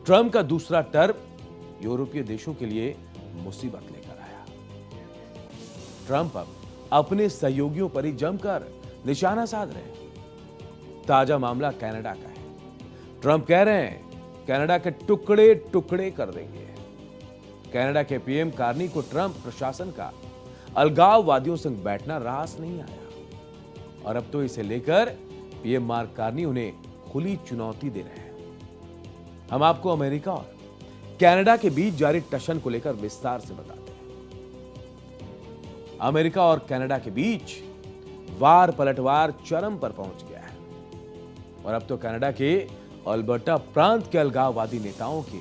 Trump का दूसरा term यूरोपीय देशों के लिए मुसीबत लेकर आया। ट्रंप अब अपने सहयोगियों पर ही जमकर निशाना साध रहे हैं। ताजा मामला कनाडा का है। ट्रंप कह रहे हैं कनाडा के टुकड़े टुकड़े कर देंगे। कनाडा के पीएम कार्नी को ट्रंप प्रशासन का अलगाववादियों संग बैठना रास नहीं आया और अब तो इसे लेकर पीएम मार्क कार्नी उन्हें खुली चुनौती दे रहे हैं। हम आपको अमेरिका और कनाडा के बीच जारी टशन को लेकर विस्तार से बताते हैं। अमेरिका और कनाडा के बीच वार पलटवार चरम पर पहुंच गया है और अब तो कनाडा के अल्बर्टा प्रांत के अलगाववादी नेताओं के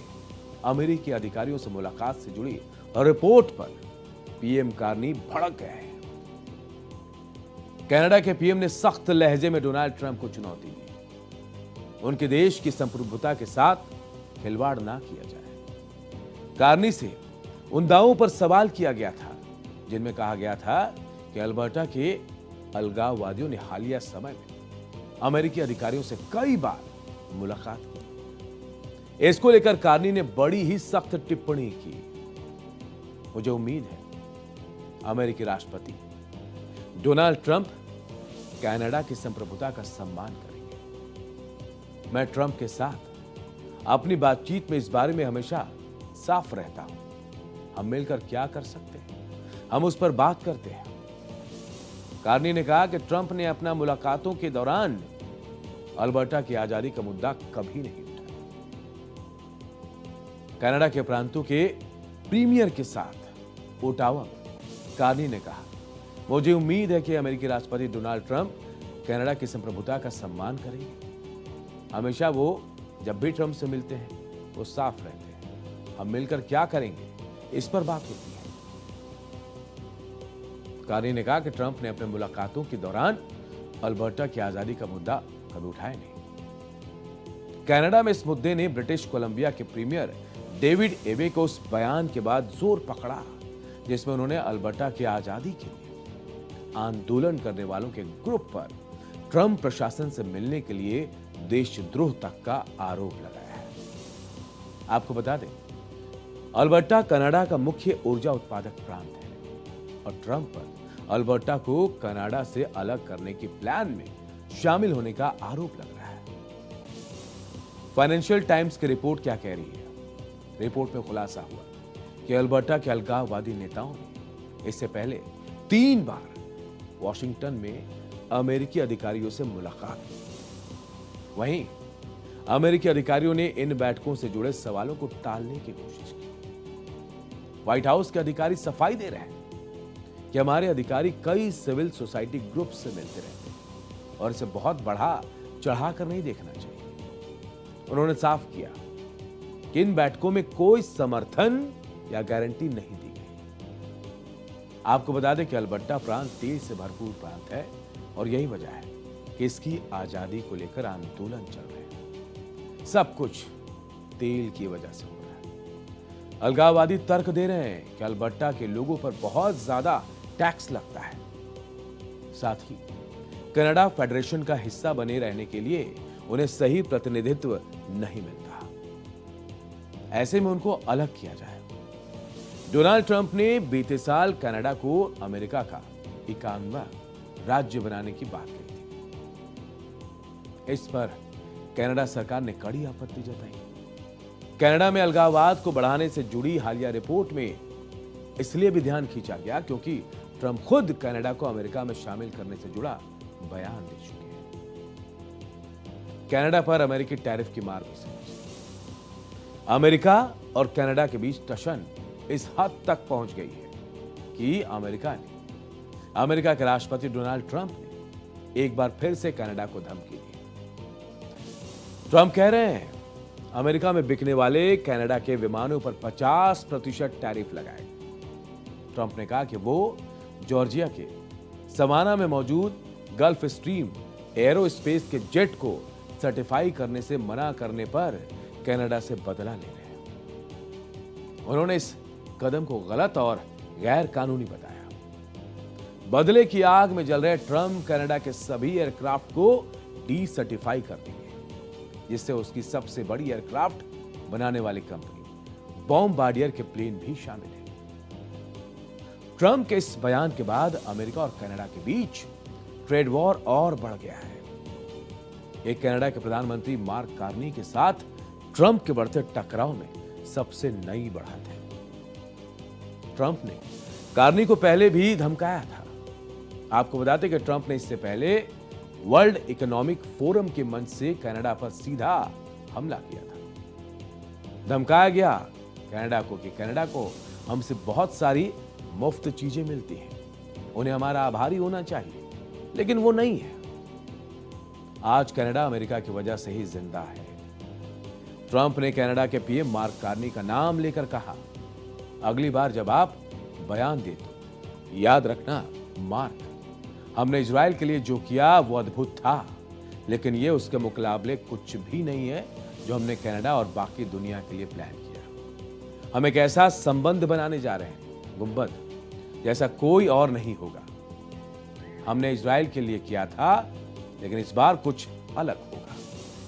अमेरिकी अधिकारियों से मुलाकात से जुड़ी रिपोर्ट पर पीएम कार्नी भड़क गए हैं। कनाडा के पीएम ने सख्त लहजे में डोनाल्ड ट्रंप को चुनौती दी। उनके देश की संप्रभुता के साथ खिलवाड़ ना किया जाए। कार्नी से उन दावों पर सवाल किया गया था जिनमें कहा गया था कि अल्बर्टा के अलगाववादियों ने हालिया समय में अमेरिकी अधिकारियों से कई बार मुलाकात की। इसको लेकर कार्नी ने बड़ी ही सख्त टिप्पणी की। मुझे उम्मीद है अमेरिकी राष्ट्रपति डोनाल्ड ट्रंप कनाडा की संप्रभुता का सम्मान करेंगे। मैं ट्रंप के साथ अपनी बातचीत में इस बारे में हमेशा साफ रहता हूं। हम मिलकर क्या कर सकते हैं, हम उस पर बात करते हैं। कार्नी ने कहा कि ट्रंप ने अपना मुलाकातों के दौरान अल्बर्टा की आजादी का मुद्दा कभी नहीं उठाया। कनाडा के प्रांतों के प्रीमियर के साथ ओटावा में कार्नी ने कहा, मुझे उम्मीद है कि अमेरिकी राष्ट्रपति डोनाल्ड ट्रंप कनाडा की संप्रभुता का सम्मान करेंगे। हमेशा वो जब भी ट्रंप से मिलते हैं वो साफ रहते हैं। हम मिलकर क्या करेंगे इस पर बात होती है। कार्नी ने कहा कि ट्रंप ने अपने मुलाकातों के दौरान अल्बर्टा की आजादी का मुद्दा कभी उठाया नहीं। कनाडा में इस मुद्दे ने ब्रिटिश कोलंबिया के प्रीमियर डेविड एबे को उस बयान के बाद जोर पकड़ा जिसमें उन्होंने अल्बर्टा की आजादी के लिए आंदोलन करने वालों के ग्रुप पर ट्रंप प्रशासन से मिलने के लिए देशद्रोह तक का आरोप लगाया है। आपको बता दें, अल्बर्टा कनाडा का मुख्य ऊर्जा उत्पादक प्रांत है और ट्रंप पर अल्बर्टा को कनाडा से अलग करने की प्लान में शामिल होने का आरोप लग रहा है। फाइनेंशियल टाइम्स की रिपोर्ट क्या कह रही है? रिपोर्ट में खुलासा हुआ कि अल्बर्टा के अलगाववादी नेताओं ने इससे पहले 3 बार वॉशिंगटन में अमेरिकी अधिकारियों से मुलाकात की। वहीं अमेरिकी अधिकारियों ने इन बैठकों से जुड़े सवालों को टालने की कोशिश की। व्हाइट हाउस के अधिकारी सफाई दे रहे हैं कि हमारे अधिकारी कई सिविल सोसाइटी ग्रुप से मिलते रहते हैं और इसे बहुत बढ़ा चढ़ाकर नहीं देखना चाहिए। उन्होंने साफ किया कि इन बैठकों में कोई समर्थन या गारंटी नहीं दी गई। आपको बता दें कि अल्बर्टा प्रांत तेल से भरपूर प्रांत है और यही वजह है कि इसकी आजादी को लेकर आंदोलन चल रहे हैं। सब कुछ तेल की वजह से हो रहा है। अलगाववादी तर्क दे रहे हैं कि अल्बर्टा के लोगों पर बहुत ज्यादा टैक्स लगता है। साथ ही कनाडा फेडरेशन का हिस्सा बने रहने के लिए उन्हें सही प्रतिनिधित्व नहीं मिलता। ऐसे में उनको अलग किया जाए। डोनाल्ड ट्रंप ने बीते साल कनाडा को अमेरिका का 51वां राज्य बनाने की बात कही थी। इस पर कनाडा सरकार ने कड़ी आपत्ति जताई। कनाडा में अलगाववाद को बढ़ाने से जुड़ी हालिया रिपोर्ट में इसलिए भी ध्यान खींचा गया क्योंकि ट्रंप खुद कनाडा को अमेरिका में शामिल करने से जुड़ा बयान दे चुके हैं। कनाडा पर अमेरिकी टैरिफ की मार भी समझी। अमेरिका और कनाडा के बीच टशन इस हद तक पहुंच गई है कि अमेरिका के राष्ट्रपति डोनाल्ड ट्रंप ने एक बार फिर से कनाडा को धमकी दी। ट्रंप कह रहे हैं अमेरिका में बिकने वाले कनाडा के विमानों पर 50% टैरिफ लगाए। ट्रंप ने कहा कि वो जॉर्जिया के सवाना में मौजूद गल्फ स्ट्रीम एरोस्पेस के जेट को सर्टिफाई करने से मना करने पर कनाडा से बदला ले रहे हैं। उन्होंने इस कदम को गलत और गैर कानूनी बताया। बदले की आग में जल रहे ट्रंप कनाडा के सभी एयरक्राफ्ट को डी सर्टिफाई कर देंगे, जिससे उसकी सबसे बड़ी एयरक्राफ्ट बनाने वाली कंपनी बॉम्बार्डियर के प्लेन भी शामिल है। ट्रंप के इस बयान के बाद अमेरिका और कनाडा के बीच ट्रेड वॉर और बढ़ गया है। एक कनाडा के प्रधानमंत्री मार्क कार्नी के साथ ट्रंप के बढ़ते टकराव में सबसे नई बढ़त है। ट्रंप ने कार्नी को पहले भी धमकाया था। आपको बताते कि ट्रंप ने इससे पहले वर्ल्ड इकोनॉमिक फोरम के मंच से कनाडा पर सीधा हमला किया था। धमकाया गया कनाडा को कि कनाडा को हमसे बहुत सारी मुफ्त चीजें मिलती हैं, उन्हें हमारा आभारी होना चाहिए, लेकिन वो नहीं है। आज कनाडा अमेरिका की वजह से ही जिंदा है। ट्रंप ने कनाडा के पीएम मार्क कार्नी का नाम लेकर कहा, अगली बार जब आप बयान दे तो याद रखना मार्क, हमने इजराइल के लिए जो किया वो अद्भुत था, लेकिन ये उसके मुकाबले कुछ भी नहीं है जो हमने कनाडा और बाकी दुनिया के लिए प्लान किया। हम एक ऐसा संबंध बनाने जा रहे हैं गुंबद जैसा कोई और नहीं होगा। हमने इजराइल के लिए किया था, लेकिन इस बार कुछ अलग हो।